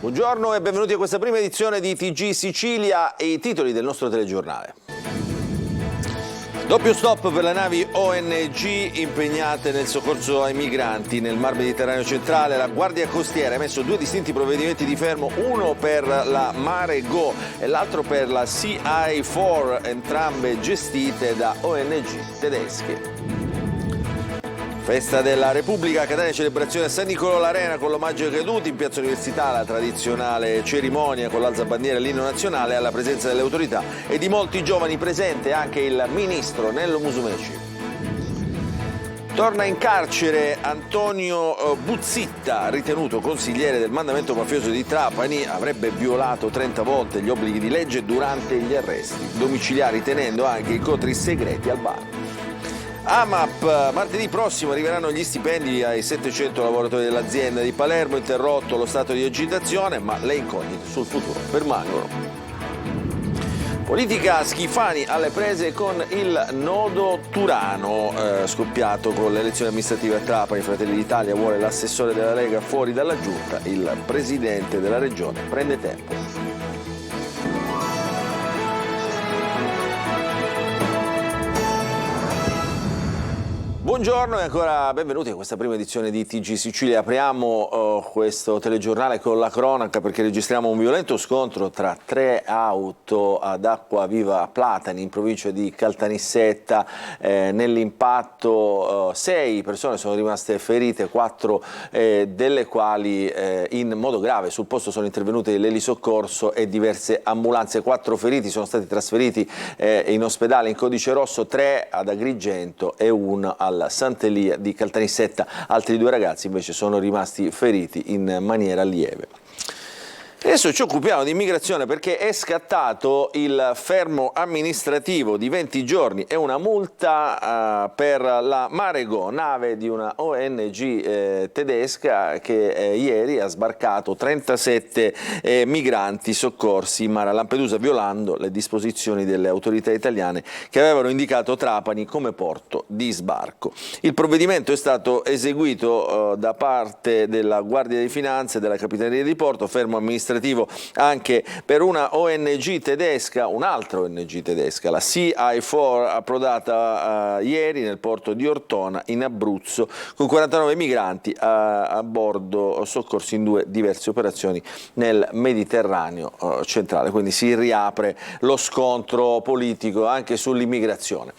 Buongiorno e benvenuti a questa prima edizione di TG Sicilia e i titoli del nostro telegiornale. Doppio stop per le navi ONG impegnate nel soccorso ai migranti nel Mar Mediterraneo centrale. La Guardia Costiera ha emesso due distinti provvedimenti di fermo, uno per la Mare Go e l'altro per la Sea I4, entrambe gestite da ONG tedesche. Festa della Repubblica a Catania, celebrazione a San Nicolò l'Arena con l'omaggio ai caduti, in Piazza Università la tradizionale cerimonia con l'alzabandiera e l'inno nazionale alla presenza delle autorità e di molti giovani, presente anche il ministro Nello Musumeci. Torna in carcere Antonio Buzzitta, ritenuto consigliere del mandamento mafioso di Trapani, avrebbe violato 30 volte gli obblighi di legge durante gli arresti domiciliari, tenendo anche incontri segreti al bar. AMAP, martedì prossimo arriveranno gli stipendi ai 700 lavoratori dell'azienda di Palermo, interrotto lo stato di agitazione, ma le incognite sul futuro permangono. Politica, Schifani alle prese con il nodo Turano, scoppiato con le elezioni amministrative a Trapani. Fratelli d'Italia vuole l'assessore della Lega fuori dalla giunta, il presidente della regione prende tempo. Buongiorno e ancora benvenuti a questa prima edizione di TG Sicilia. Apriamo questo telegiornale con la cronaca perché registriamo un violento scontro tra tre auto ad Acquaviva Platani in provincia di Caltanissetta. Nell'impatto 6 persone sono rimaste ferite, 4 delle quali in modo grave. Sul posto sono intervenute l'elisoccorso e diverse ambulanze. 4 feriti sono stati trasferiti in ospedale in codice rosso, 3 ad Agrigento e 1 alla Sant'Elia di Caltanissetta. Altri 2 ragazzi invece sono rimasti feriti in maniera lieve. Adesso ci occupiamo di immigrazione perché è scattato il fermo amministrativo di 20 giorni e una multa per la Mare Go, nave di una ONG tedesca che ieri ha sbarcato 37 migranti soccorsi in mare a Lampedusa, violando le disposizioni delle autorità italiane che avevano indicato Trapani come porto di sbarco. Il provvedimento è stato eseguito da parte della Guardia di Finanza e della Capitaneria di Porto, fermo amministrativo anche per una ONG tedesca, un'altra ONG tedesca, la Sea I4, approdata ieri nel porto di Ortona in Abruzzo con 49 migranti a bordo, soccorsi in 2 diverse operazioni nel Mediterraneo centrale. Quindi si riapre lo scontro politico anche sull'immigrazione.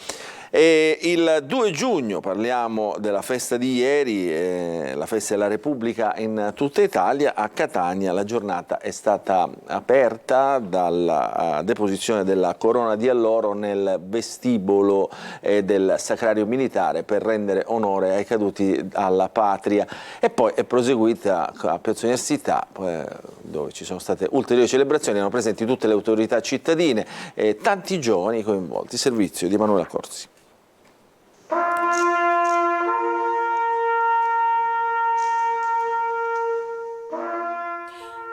E il 2 giugno, parliamo della festa di ieri, la festa della Repubblica in tutta Italia. A Catania la giornata è stata aperta dalla deposizione della corona di alloro nel vestibolo del Sacrario Militare per rendere onore ai caduti alla patria, e poi è proseguita a Piazza Università dove ci sono state ulteriori celebrazioni, erano presenti tutte le autorità cittadine e tanti giovani coinvolti. Servizio di Emanuela Corsi.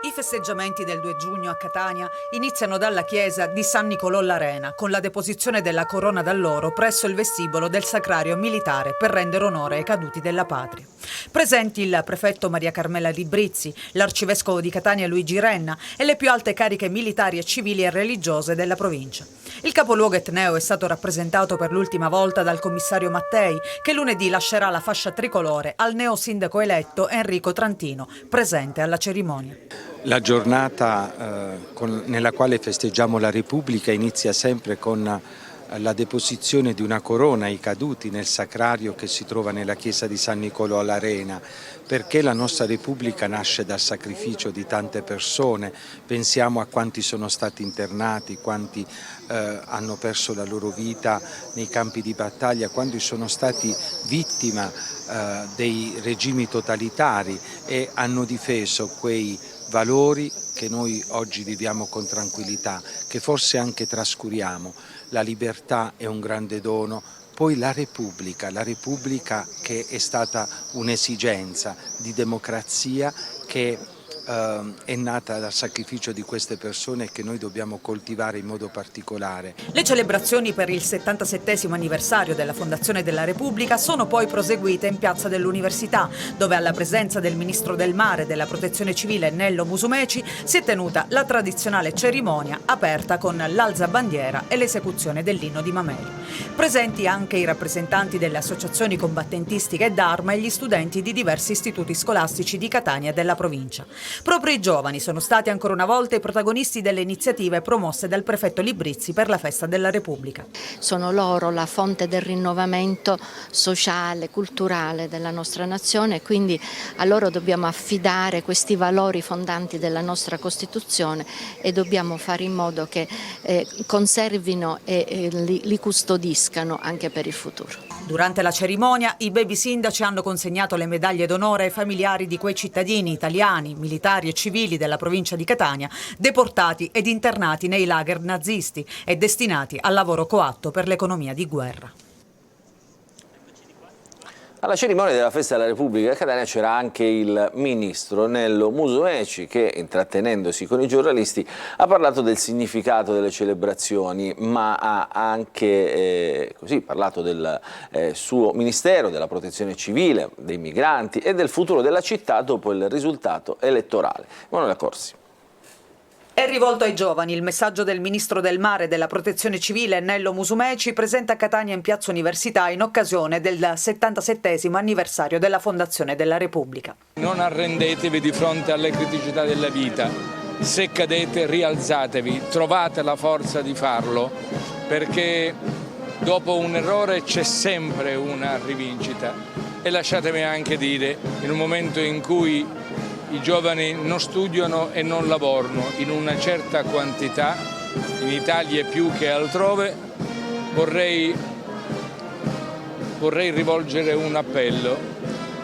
I festeggiamenti del 2 giugno a Catania iniziano dalla chiesa di San Nicolò l'Arena con la deposizione della corona d'alloro presso il vestibolo del Sacrario Militare per rendere onore ai caduti della patria. Presenti il prefetto Maria Carmela Librizzi, l'arcivescovo di Catania Luigi Renna e le più alte cariche militari e civili e religiose della provincia. Il capoluogo etneo è stato rappresentato per l'ultima volta dal commissario Mattei, che lunedì lascerà la fascia tricolore al neosindaco eletto Enrico Trantino, presente alla cerimonia. La giornata nella quale festeggiamo la Repubblica inizia sempre con la deposizione di una corona ai caduti nel sacrario che si trova nella chiesa di San Nicolò all'Arena, perché la nostra Repubblica nasce dal sacrificio di tante persone. Pensiamo a quanti sono stati internati, quanti hanno perso la loro vita nei campi di battaglia, quanti sono stati vittima dei regimi totalitari e hanno difeso quei valori che noi oggi viviamo con tranquillità, che forse anche trascuriamo. La libertà è un grande dono, poi la Repubblica che è stata un'esigenza di democrazia che è nata dal sacrificio di queste persone che noi dobbiamo coltivare in modo particolare. Le celebrazioni per il 77° anniversario della Fondazione della Repubblica sono poi proseguite in Piazza dell'Università, dove alla presenza del Ministro del Mare e della Protezione Civile Nello Musumeci si è tenuta la tradizionale cerimonia aperta con l'alzabandiera e l'esecuzione dell'inno di Mameli. Presenti anche i rappresentanti delle associazioni combattentistiche e d'arma e gli studenti di diversi istituti scolastici di Catania e della provincia. Proprio i giovani sono stati ancora una volta i protagonisti delle iniziative promosse dal prefetto Librizzi per la Festa della Repubblica. Sono loro la fonte del rinnovamento sociale, culturale della nostra nazione e quindi a loro dobbiamo affidare questi valori fondanti della nostra Costituzione e dobbiamo fare in modo che conservino e li custodiscano anche per il futuro. Durante la cerimonia i baby sindaci hanno consegnato le medaglie d'onore ai familiari di quei cittadini italiani, militari e civili della provincia di Catania, deportati ed internati nei lager nazisti e destinati al lavoro coatto per l'economia di guerra. Alla cerimonia della Festa della Repubblica a Catania c'era anche il ministro Nello Musumeci che, intrattenendosi con i giornalisti, ha parlato del significato delle celebrazioni, ma ha anche parlato del suo ministero, della protezione civile, dei migranti e del futuro della città dopo il risultato elettorale. Emanuela Corsi. È rivolto ai giovani il messaggio del Ministro del Mare e della Protezione Civile Nello Musumeci, presente a Catania in Piazza Università in occasione del 77° anniversario della Fondazione della Repubblica. Non arrendetevi di fronte alle criticità della vita, se cadete rialzatevi, trovate la forza di farlo, perché dopo un errore c'è sempre una rivincita. E lasciatemi anche dire, in un momento in cui i giovani non studiano e non lavorano in una certa quantità, in Italia più che altrove, vorrei rivolgere un appello.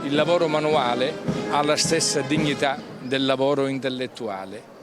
Il lavoro manuale ha la stessa dignità del lavoro intellettuale.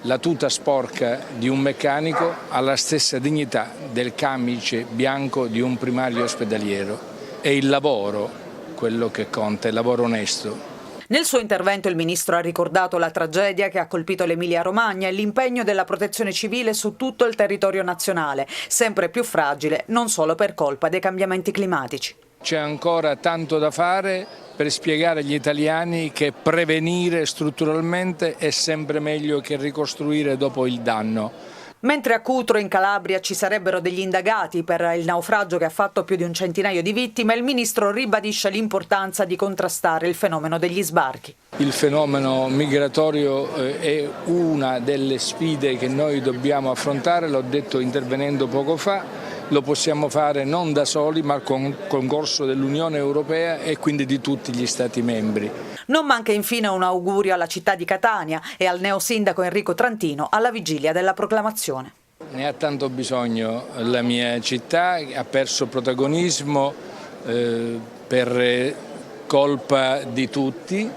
La tuta sporca di un meccanico ha la stessa dignità del camice bianco di un primario ospedaliero. È il lavoro quello che conta, il lavoro onesto. Nel suo intervento il Ministro ha ricordato la tragedia che ha colpito l'Emilia-Romagna e l'impegno della Protezione Civile su tutto il territorio nazionale, sempre più fragile, non solo per colpa dei cambiamenti climatici. C'è ancora tanto da fare per spiegare agli italiani che prevenire strutturalmente è sempre meglio che ricostruire dopo il danno. Mentre a Cutro in Calabria ci sarebbero degli indagati per il naufragio che ha fatto più di un centinaio di vittime, il Ministro ribadisce l'importanza di contrastare il fenomeno degli sbarchi. Il fenomeno migratorio è una delle sfide che noi dobbiamo affrontare, l'ho detto intervenendo poco fa. Lo possiamo fare non da soli ma con il concorso dell'Unione Europea e quindi di tutti gli Stati membri. Non manca infine un augurio alla città di Catania e al neosindaco Enrico Trantino alla vigilia della proclamazione. Ne ha tanto bisogno la mia città, ha perso protagonismo per colpa di tutti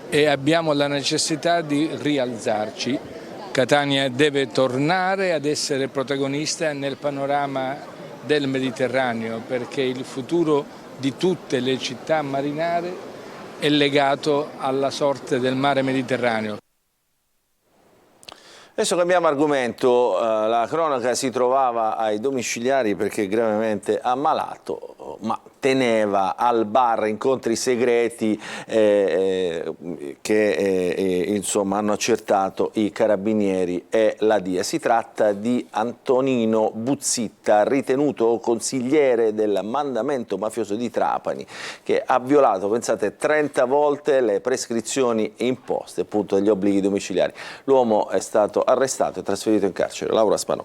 e abbiamo la necessità di rialzarci. Catania deve tornare ad essere protagonista nel panorama del Mediterraneo perché il futuro di tutte le città marinare è legato alla sorte del mare Mediterraneo. Adesso cambiamo argomento, la cronaca si trovava ai domiciliari perché gravemente ammalato, ma teneva al bar incontri segreti che insomma hanno accertato i carabinieri e la DIA. Si tratta di Antonino Buzzitta, ritenuto consigliere del mandamento mafioso di Trapani, che ha violato, pensate, 30 volte le prescrizioni imposte appunto dagli obblighi domiciliari. L'uomo è stato arrestato e trasferito in carcere. Laura Spanò.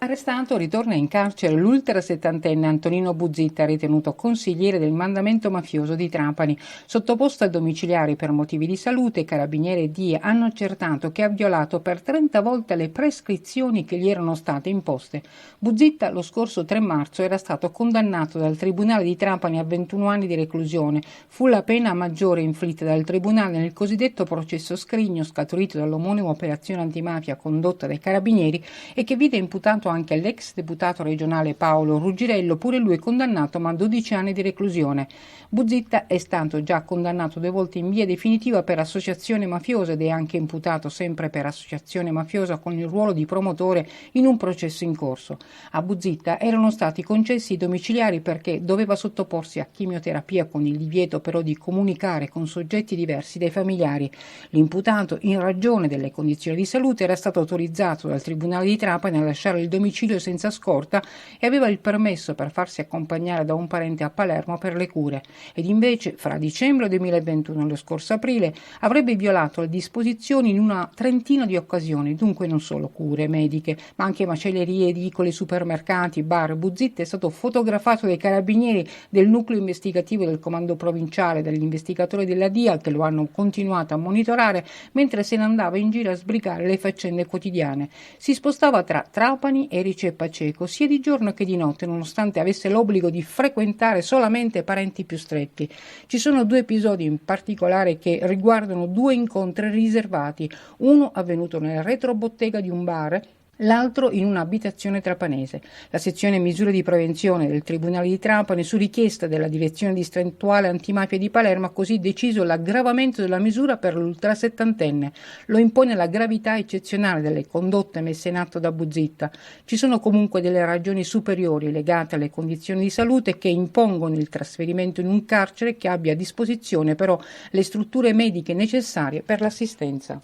Arrestato ritorna in carcere l'ultra settantenne Antonino Buzzitta, ritenuto consigliere del mandamento mafioso di Trapani. Sottoposto al domiciliare per motivi di salute, carabinieri e DIA hanno accertato che ha violato per 30 volte le prescrizioni che gli erano state imposte. Buzzitta lo scorso 3 marzo era stato condannato dal Tribunale di Trapani a 21 anni di reclusione. Fu la pena maggiore inflitta dal Tribunale nel cosiddetto processo Scrigno, scaturito dall'omonima operazione antimafia condotta dai carabinieri e che vide imputato anche l'ex deputato regionale Paolo Ruggirello, pure lui condannato ma a 12 anni di reclusione. Buzitta è stato già condannato 2 volte in via definitiva per associazione mafiosa ed è anche imputato sempre per associazione mafiosa con il ruolo di promotore in un processo in corso. A Buzitta erano stati concessi i domiciliari perché doveva sottoporsi a chimioterapia con il divieto però di comunicare con soggetti diversi dai familiari. L'imputato, in ragione delle condizioni di salute, era stato autorizzato dal Tribunale di Trapani a lasciare il domicilio senza scorta e aveva il permesso per farsi accompagnare da un parente a Palermo per le cure. Ed invece, fra dicembre 2021 e lo scorso aprile, avrebbe violato le disposizioni in una trentina di occasioni, dunque non solo cure mediche, ma anche macellerie, edicole, supermercati, bar. Buzitta è stato fotografato dai carabinieri del nucleo investigativo del comando provinciale, dagli investigatori della DIA che lo hanno continuato a monitorare mentre se ne andava in giro a sbrigare le faccende quotidiane. Si spostava tra Trapani, Erice e Paceco, sia di giorno che di notte, nonostante avesse l'obbligo di frequentare solamente parenti più stretti. Ci sono 2 episodi in particolare che riguardano 2 incontri riservati, uno avvenuto nel retrobottega di un bar, l'altro in un'abitazione trapanese. La sezione misure di prevenzione del Tribunale di Trapani, su richiesta della Direzione Distrettuale Antimafia di Palermo, ha così deciso l'aggravamento della misura per l'ultrasettantenne. Lo impone la gravità eccezionale delle condotte messe in atto da Buzitta. Ci sono comunque delle ragioni superiori legate alle condizioni di salute che impongono il trasferimento in un carcere che abbia a disposizione però le strutture mediche necessarie per l'assistenza.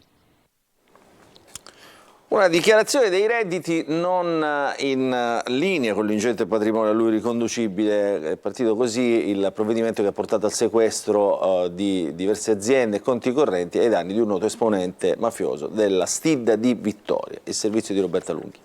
Una dichiarazione dei redditi non in linea con l'ingente patrimonio a lui riconducibile. È partito così il provvedimento che ha portato al sequestro di diverse aziende e conti correnti ai danni di un noto esponente mafioso della STID di Vittoria. Il servizio di Roberta Lunghi.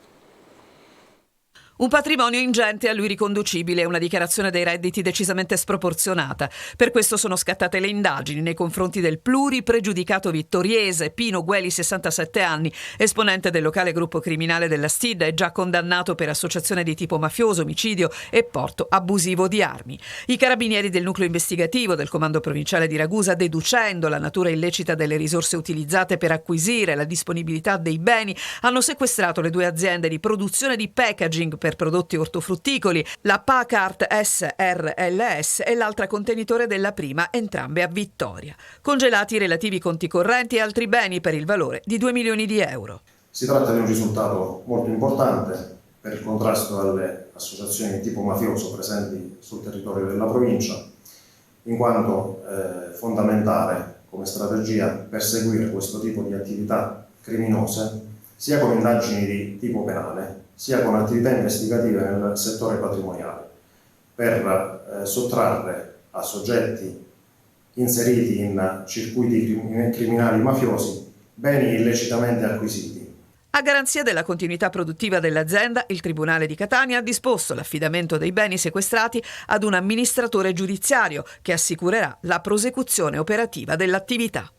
Un patrimonio ingente a lui riconducibile e una dichiarazione dei redditi decisamente sproporzionata. Per questo sono scattate le indagini nei confronti del pluripregiudicato vittoriese Pino Gueli, 67 anni, esponente del locale gruppo criminale della STID, è già condannato per associazione di tipo mafioso, omicidio e porto abusivo di armi. I carabinieri del nucleo investigativo del comando provinciale di Ragusa, deducendo la natura illecita delle risorse utilizzate per acquisire la disponibilità dei beni, hanno sequestrato le 2 aziende di produzione di packaging per prodotti ortofrutticoli, la Pacart SRLS e l'altra contenitore della prima, entrambe a Vittoria. Congelati i relativi conti correnti e altri beni per il valore di 2 milioni di euro. Si tratta di un risultato molto importante per il contrasto alle associazioni di tipo mafioso presenti sul territorio della provincia, in quanto fondamentale come strategia perseguire questo tipo di attività criminose sia con indagini di tipo penale sia con attività investigative nel settore patrimoniale, per sottrarre a soggetti inseriti in circuiti criminali mafiosi beni illecitamente acquisiti. A garanzia della continuità produttiva dell'azienda, il Tribunale di Catania ha disposto l'affidamento dei beni sequestrati ad un amministratore giudiziario che assicurerà la prosecuzione operativa dell'attività.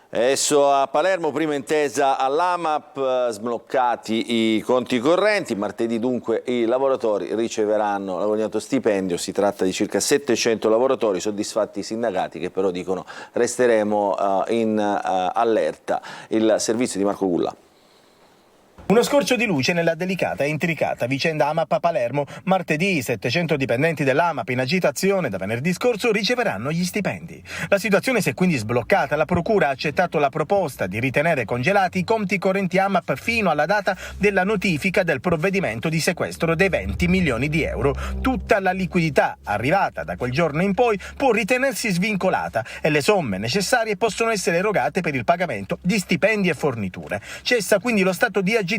Adesso a Palermo, prima intesa all'AMAP, sbloccati i conti correnti. Martedì dunque i lavoratori riceveranno l'agognato stipendio. Si tratta di circa 700 lavoratori, soddisfatti i sindacati che però dicono resteremo in allerta. Il servizio di Marco Gulla. Uno scorcio di luce nella delicata e intricata vicenda AMAP a Palermo. Martedì i 700 dipendenti dell'AMAP in agitazione da venerdì scorso riceveranno gli stipendi. La situazione si è quindi sbloccata. La Procura ha accettato la proposta di ritenere congelati i conti correnti AMAP fino alla data della notifica del provvedimento di sequestro dei 20 milioni di euro. Tutta la liquidità arrivata da quel giorno in poi può ritenersi svincolata e le somme necessarie possono essere erogate per il pagamento di stipendi e forniture. Cessa quindi lo stato di agitazione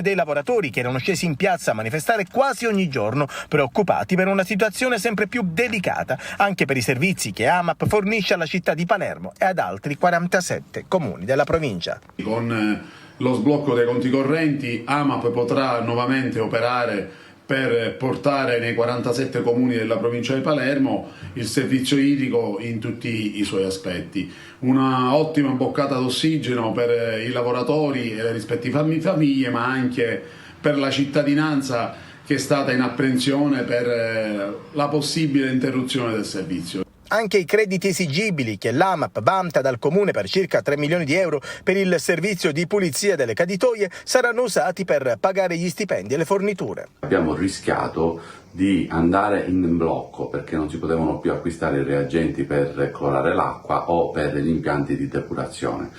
dei lavoratori che erano scesi in piazza a manifestare quasi ogni giorno, preoccupati per una situazione sempre più delicata anche per i servizi che AMAP fornisce alla città di Palermo e ad altri 47 comuni della provincia. Con lo sblocco dei conti correnti AMAP potrà nuovamente operare per portare nei 47 comuni della provincia di Palermo il servizio idrico in tutti i suoi aspetti. Una ottima boccata d'ossigeno per i lavoratori e le rispettive famiglie, ma anche per la cittadinanza che è stata in apprensione per la possibile interruzione del servizio. anche i crediti esigibili che l'AMAP vanta dal comune per circa 3 milioni di euro per il servizio di pulizia delle caditoie saranno usati per pagare gli stipendi e le forniture. Abbiamo rischiato di andare in blocco perché non si potevano più acquistare i reagenti per clorare l'acqua o per gli impianti di depurazione.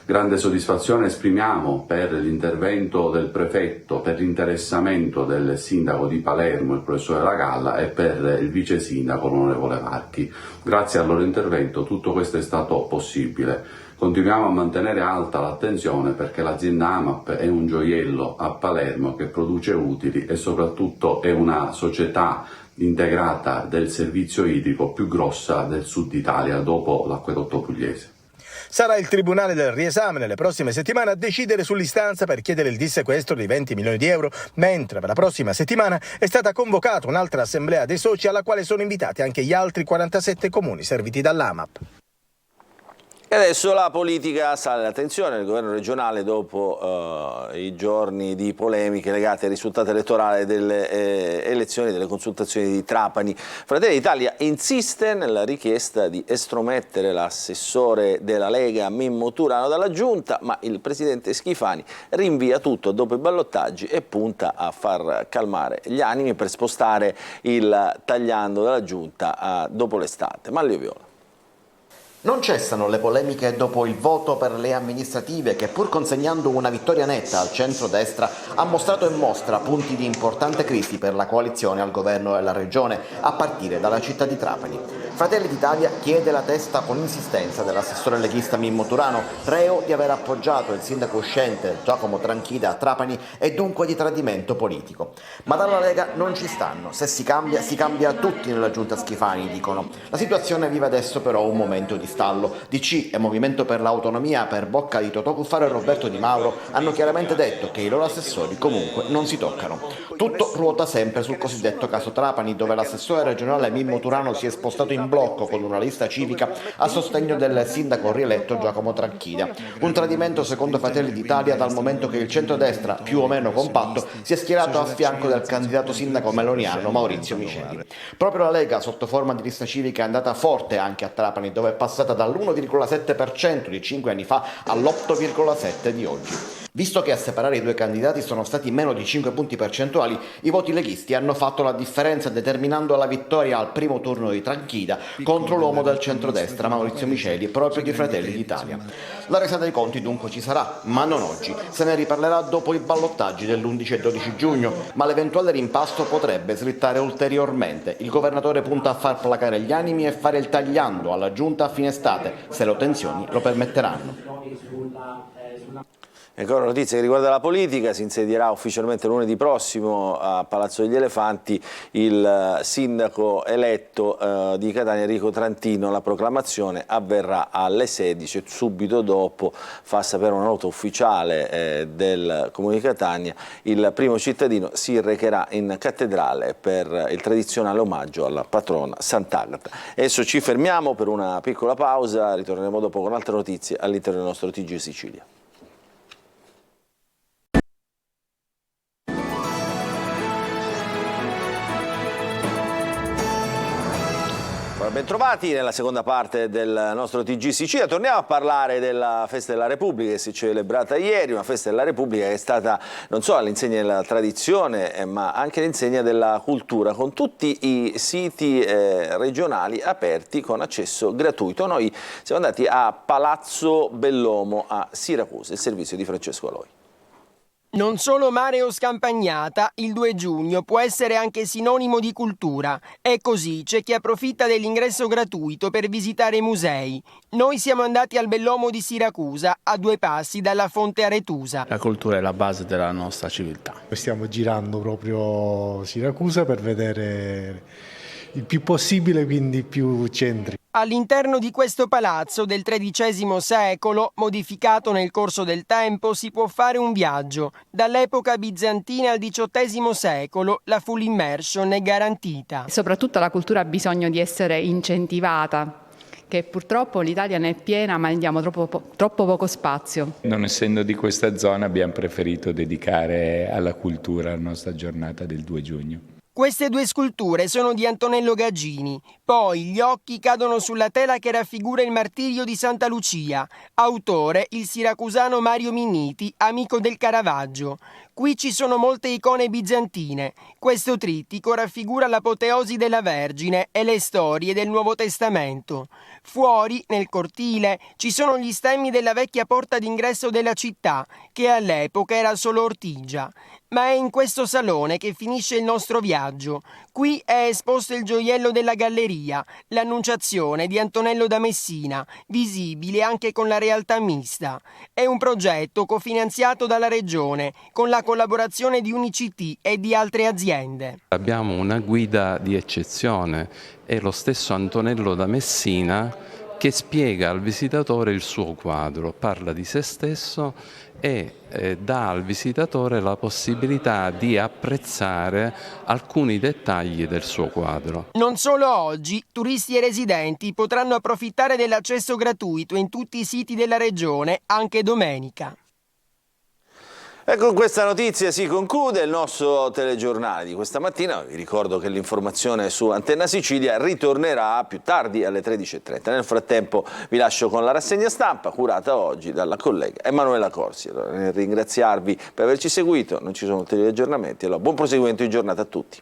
Grande soddisfazione esprimiamo per l'intervento del prefetto, per l'interessamento del sindaco di Palermo, il professore Lagalla, e per il vice sindaco, l'onorevole Varchi. Grazie al loro intervento tutto questo è stato possibile. Continuiamo a mantenere alta l'attenzione perché l'azienda AMAP è un gioiello a Palermo che produce utili e soprattutto è una società integrata del servizio idrico più grossa del sud Italia dopo l'acquedotto pugliese. Sarà il Tribunale del Riesame nelle prossime settimane a decidere sull'istanza per chiedere il dissequestro di 20 milioni di euro, mentre per la prossima settimana è stata convocata un'altra assemblea dei soci alla quale sono invitati anche gli altri 47 comuni serviti dall'AMAP. E adesso la politica sale l'attenzione del governo regionale dopo i giorni di polemiche legate al risultato elettorale delle elezioni, delle consultazioni di Trapani. Fratelli d'Italia insiste nella richiesta di estromettere l'assessore della Lega Mimmo Turano dalla giunta, ma il presidente Schifani rinvia tutto dopo i ballottaggi e punta a far calmare gli animi per spostare il tagliando della giunta dopo l'estate. Manlio Viola. Non cessano le polemiche dopo il voto per le amministrative che, pur consegnando una vittoria netta al centro-destra, ha mostrato e mostra punti di importante crisi per la coalizione al governo della regione, a partire dalla città di Trapani. Fratelli d'Italia chiede la testa con insistenza dell'assessore leghista Mimmo Turano, reo di aver appoggiato il sindaco uscente Giacomo Tranchida a Trapani e dunque di tradimento politico. Ma dalla Lega non ci stanno, se si cambia tutti nella giunta Schifani, dicono. La situazione vive adesso però un momento di stallo. DC e Movimento per l'Autonomia, per bocca di Totò Cuffaro e Roberto Di Mauro, hanno chiaramente detto che i loro assessori comunque non si toccano. Tutto ruota sempre sul cosiddetto caso Trapani, dove l'assessore regionale Mimmo Turano si è spostato in blocco con una lista civica a sostegno del sindaco rieletto Giacomo Tranchida. Un tradimento secondo Fratelli d'Italia, dal momento che il centrodestra, più o meno compatto, si è schierato a fianco del candidato sindaco meloniano Maurizio Miceli. Proprio la Lega, sotto forma di lista civica, è andata forte anche a Trapani, dove è passata dall'1,7% di 5 anni fa all'8,7% di oggi. Visto che a separare i due candidati sono stati meno di 5 punti percentuali, i voti leghisti hanno fatto la differenza, determinando la vittoria al primo turno di Tranchida contro l'uomo del centrodestra Maurizio Miceli, proprio di Fratelli d'Italia. La resa dei conti dunque ci sarà, ma non oggi. Se ne riparlerà dopo i ballottaggi dell'11 e 12 giugno, ma l'eventuale rimpasto potrebbe slittare ulteriormente. Il governatore punta a far placare gli animi e fare il tagliando alla giunta a fine estate, se le tensioni lo permetteranno. Ancora notizia che riguarda la politica: si insedierà ufficialmente lunedì prossimo a Palazzo degli Elefanti il sindaco eletto di Catania Enrico Trantino. La proclamazione avverrà alle 16, subito dopo fa sapere una nota ufficiale del Comune di Catania, il primo cittadino si recherà in cattedrale per il tradizionale omaggio alla patrona Sant'Agata. Adesso ci fermiamo per una piccola pausa, ritorneremo dopo con altre notizie all'interno del nostro TG Sicilia. Bentrovati nella seconda parte del nostro TG Sicilia. Torniamo a parlare della Festa della Repubblica che si è celebrata ieri, una Festa della Repubblica che è stata non solo all'insegna della tradizione ma anche all'insegna della cultura, con tutti i siti regionali aperti con accesso gratuito. Noi siamo andati a Palazzo Bellomo a Siracusa, il servizio di Francesco Aloi. Non solo mare o scampagnata, il 2 giugno può essere anche sinonimo di cultura. E così c'è chi approfitta dell'ingresso gratuito per visitare i musei. Noi siamo andati al Bellomo di Siracusa, a 2 passi dalla Fonte Aretusa. La cultura è la base della nostra civiltà. Stiamo girando proprio Siracusa per vedere il più possibile, quindi più centri. All'interno di questo palazzo del XIII secolo, modificato nel corso del tempo, si può fare un viaggio. Dall'epoca bizantina al XVIII secolo la full immersion è garantita. Soprattutto la cultura ha bisogno di essere incentivata, che purtroppo l'Italia ne è piena ma diamo troppo poco spazio. Non essendo di questa zona abbiamo preferito dedicare alla cultura la nostra giornata del 2 giugno. Queste due sculture sono di Antonello Gaggini. Poi gli occhi cadono sulla tela che raffigura il martirio di Santa Lucia. Autore il siracusano Mario Minniti, amico del Caravaggio. Qui ci sono molte icone bizantine. Questo trittico raffigura l'apoteosi della Vergine e le storie del Nuovo Testamento. Fuori, nel cortile, ci sono gli stemmi della vecchia porta d'ingresso della città, che all'epoca era solo ortigia. Ma è in questo salone che finisce il nostro viaggio. Qui è esposto il gioiello della galleria, l'Annunciazione di Antonello da Messina, visibile anche con la realtà mista. È un progetto cofinanziato dalla Regione, con la collaborazione di Unicit e di altre aziende. Abbiamo una guida di eccezione, è lo stesso Antonello da Messina che spiega al visitatore il suo quadro, parla di se stesso e dà al visitatore la possibilità di apprezzare alcuni dettagli del suo quadro. Non solo oggi, turisti e residenti potranno approfittare dell'accesso gratuito in tutti i siti della Regione, anche domenica. E con questa notizia si conclude il nostro telegiornale di questa mattina. Vi ricordo che l'informazione su Antenna Sicilia ritornerà più tardi alle 13:30. Nel frattempo vi lascio con la rassegna stampa curata oggi dalla collega Emanuela Corsi. Allora, nel ringraziarvi per averci seguito, non ci sono ulteriori aggiornamenti, allora buon proseguimento di giornata a tutti.